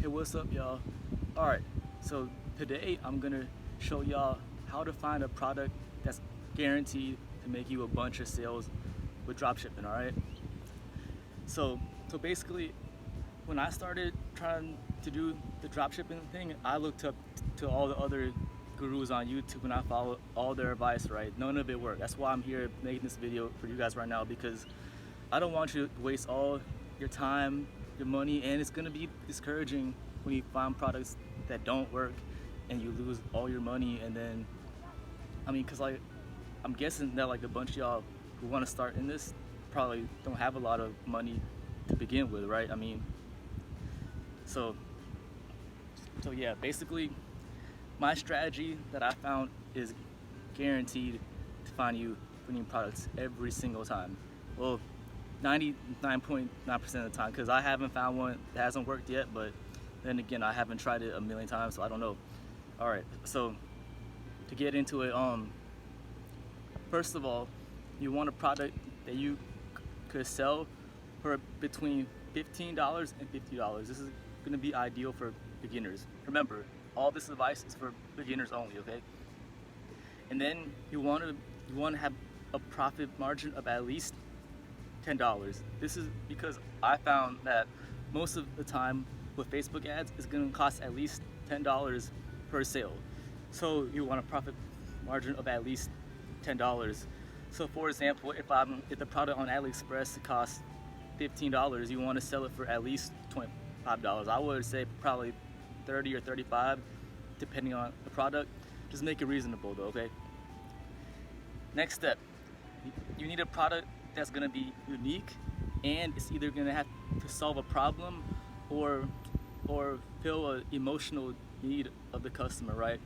Hey, what's up, y'all? Alright, so today I'm gonna show y'all how to find a product that's guaranteed to make you a bunch of sales with dropshipping, alright? So basically, when I started trying to do the dropshipping thing, I looked up to all the other gurus on YouTube and I followed all their advice, right? None of it worked. That's why I'm here making this video for you guys right now, because I don't want you to waste all your time, your money, and it's gonna be discouraging when you find products that don't work and you lose all your money. And then, I mean, cause like, I'm guessing that like a bunch of y'all who want to start in this probably don't have a lot of money to begin with, right? I mean, so yeah, basically, my strategy that I found is guaranteed to find you winning products every single time. Well, 99.9% of the time, because I haven't found one that hasn't worked yet, but then again, I haven't tried it a million times, so I don't know. Alright, so to get into it, first of all, you want a product that you could sell for between $15 and $50. This is going to be ideal for beginners. Remember, all this advice is for beginners only, okay? And then you want to have a profit margin of at least $10. This is because I found that most of the time with Facebook ads, it's going to cost at least $10 per sale. So you want a profit margin of at least $10. So for example, if the product on AliExpress costs $15, you want to sell it for at least $25. I would say probably 30 or 35, depending on the product. Just make it reasonable though, okay? Next step, you need a product that's gonna be unique, and it's either gonna have to solve a problem or fill an emotional need of the customer, right?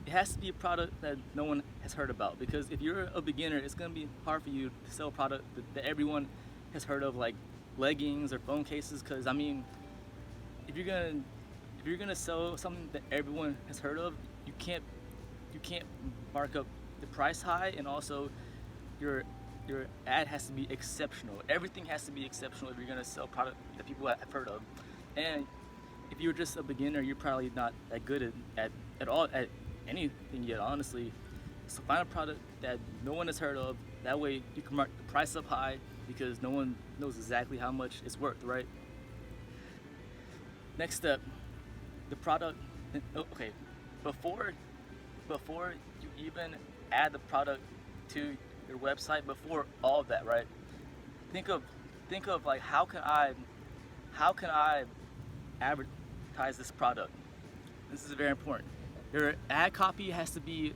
It has to be a product that no one has heard about, because if you're a beginner, it's gonna be hard for you to sell a product that everyone has heard of, like leggings or phone cases. Because I mean, if you're gonna sell something that everyone has heard of, you can't mark up the price high, and also your ad has to be exceptional. Everything has to be exceptional if you're gonna sell product that people have heard of. And if you're just a beginner, you're probably not that good at all at anything yet, honestly. So find a product that no one has heard of. That way you can mark the price up high, because no one knows exactly how much it's worth, right? Next step, the product. Okay, before you even add the product to your website, before all of that, right? Think of like, how can I advertise this product? This is very important. Your ad copy has to be,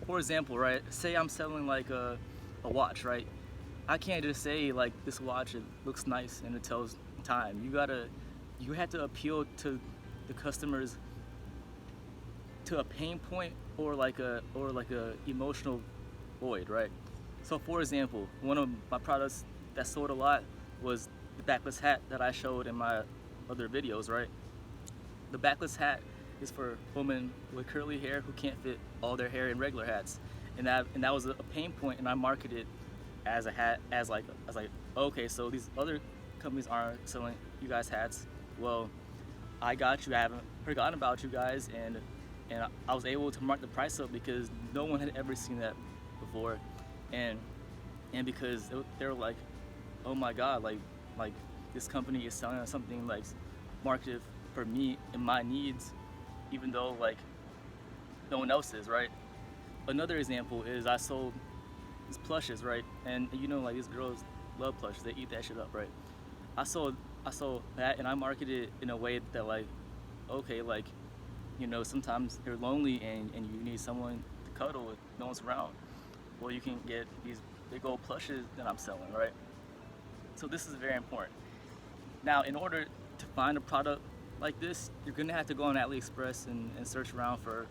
for example, right? Say I'm selling like a watch, right? I can't just say like, this watch, it looks nice and it tells time. You have to appeal to the customers, to a pain point, or like a emotional void, right? So for example, one of my products that sold a lot was the backless hat that I showed in my other videos, right? The backless hat is for women with curly hair who can't fit all their hair in regular hats, and that was a pain point, and I marketed as a hat, as like okay, so these other companies aren't selling you guys hats. Well, I got you. I haven't forgotten about you guys, and I was able to mark the price up because no one had ever seen that before, and because they were like, oh my god, like this company is selling something like marketed for me and my needs, even though like no one else is, right? Another example is I sold these plushes, right? And you know, like, these girls love plushes, they eat that shit up, right? I sold that, and I marketed it in a way that, like, okay, like, you know, sometimes you're lonely and you need someone to cuddle with, no one's around. Well, you can get these big old plushes that I'm selling, right? So this is very important. Now, in order to find a product like this, you're gonna have to go on AliExpress and search around for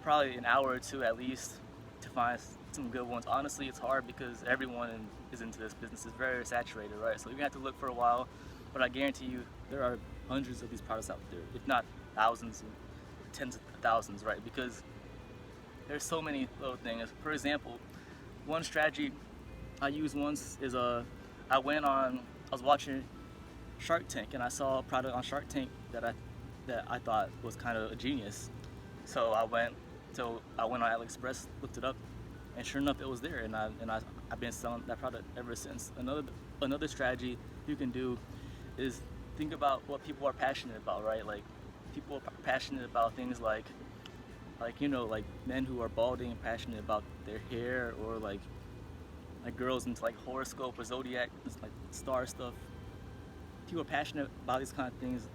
probably an hour or two at least to find some good ones. Honestly, it's hard because everyone is into this business. It's very saturated, right? So you're gonna have to look for a while, but I guarantee you there are hundreds of these products out there, if not thousands and tens of thousands, right? Because there's so many little things. For example, one strategy I used once is I was watching Shark Tank, and I saw a product on Shark Tank that I thought was kind of a genius. So I went on AliExpress, looked it up, and sure enough, it was there, and I've been selling that product ever since. Another strategy you can do is think about what people are passionate about, right? Like people are passionate about things like like men who are balding and passionate about their hair, or like girls into like horoscope or zodiac, just like star stuff. People are passionate about these kind of things.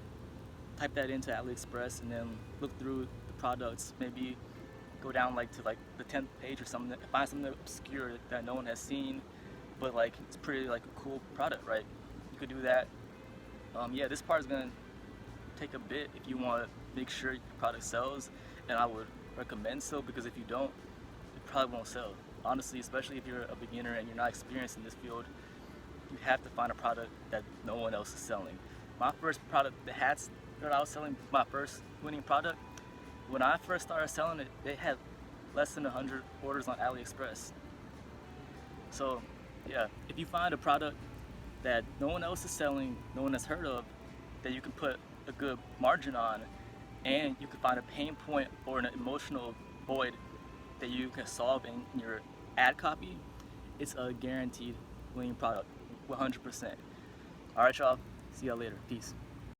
Type that into AliExpress and then look through the products. Maybe go down like to like the 10th page or something. Find something obscure that no one has seen, but like it's pretty like a cool product, right? You could do that. Yeah, this part is gonna take a bit if you want to make sure your product sells, and I would recommend so, because if you don't, it probably won't sell. Honestly, especially if you're a beginner and you're not experienced in this field, you have to find a product that no one else is selling. My first product, the hats that I was selling, my first winning product, when I first started selling it, they had less than 100 orders on AliExpress. So yeah, if you find a product that no one else is selling, no one has heard of, that you can put a good margin on, and you can find a pain point or an emotional void that you can solve in your ad copy, it's a guaranteed winning product, 100%. All right, y'all. See y'all later. Peace.